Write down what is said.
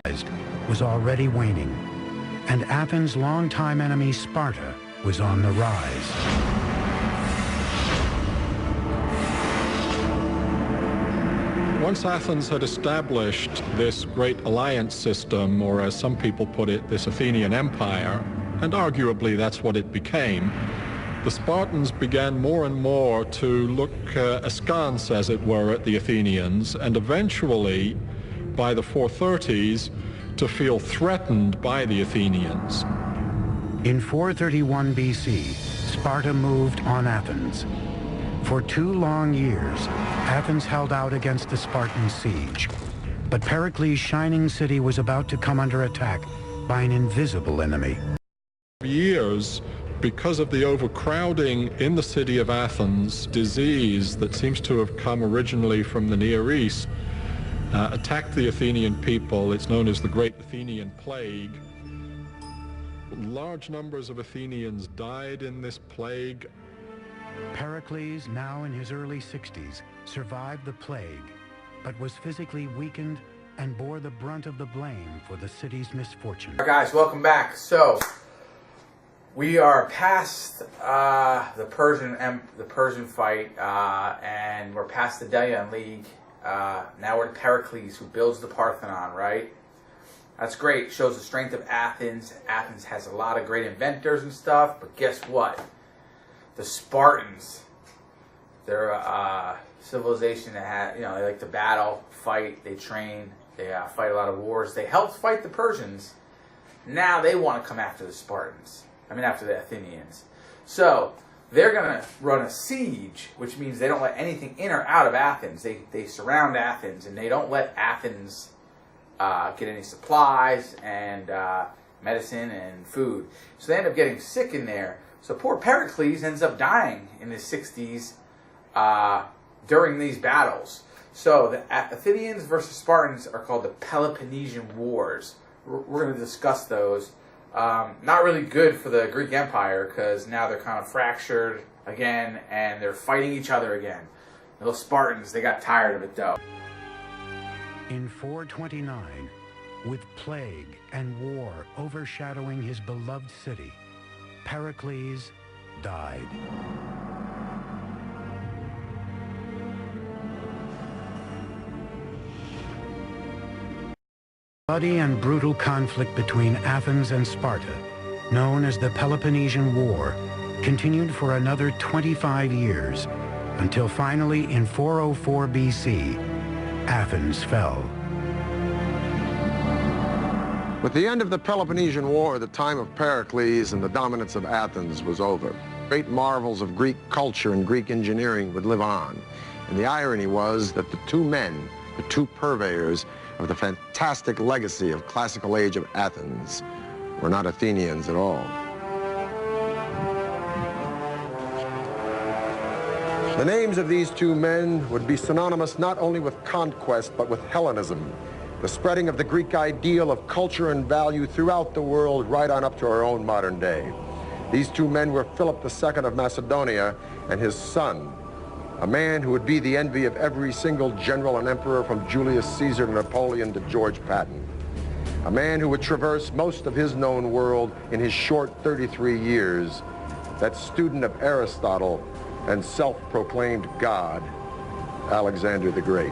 was already waning, and Athens' longtime enemy Sparta was on the rise. Once Athens had established this great alliance system, or as some people put it, this Athenian empire, and arguably that's what it became, the Spartans began more and more to look askance, as it were, at the Athenians, and eventually, by the 430s, to feel threatened by the Athenians. In 431 BC, Sparta moved on Athens. For 2 long years, Athens held out against the Spartan siege. But Pericles' shining city was about to come under attack by an invisible enemy. For years, because of the overcrowding in the city of Athens, disease that seems to have come originally from the Near East attacked the Athenian people. It's known as the Great Athenian Plague. Large numbers of Athenians died in this plague. Pericles, now in his early 60s, survived the plague, but was physically weakened and bore the brunt of the blame for the city's misfortune. All right, guys, welcome back. So, we are past the Persian fight, and we're past the Delian League. Now we're to Pericles, who builds the Parthenon, right? That's great. It shows the strength of Athens. Athens has a lot of great inventors and stuff, but guess what? The Spartans, they're a civilization that had, they like to battle, fight, they train, they fight a lot of wars. They helped fight the Persians. Now they want to come after the Spartans. After the Athenians. So they're going to run a siege, which means they don't let anything in or out of Athens. They surround Athens, and they don't let Athens get any supplies and medicine and food. So they end up getting sick in there. So poor Pericles ends up dying in his 60s during these battles. So the Athenians versus Spartans are called the Peloponnesian Wars. We're going to discuss those. Not really good for the Greek Empire, because now they're kind of fractured again and they're fighting each other again. Those Spartans, they got tired of it though. In 429, with plague and war overshadowing his beloved city, Pericles died. Bloody and brutal conflict between Athens and Sparta, known as the Peloponnesian War, continued for another 25 years, until finally in 404 BC, Athens fell. With the end of the Peloponnesian War, the time of Pericles and the dominance of Athens was over. Great marvels of Greek culture and Greek engineering would live on. And the irony was that the two men, the two purveyors of the fantastic legacy of classical age of Athens, were not Athenians at all. The names of these two men would be synonymous not only with conquest, but with Hellenism, the spreading of the Greek ideal of culture and value throughout the world, right on up to our own modern day. These two men were Philip II of Macedonia and his son, a man who would be the envy of every single general and emperor from Julius Caesar to Napoleon to George Patton. A man who would traverse most of his known world in his short 33 years, that student of Aristotle and self-proclaimed God, Alexander the Great.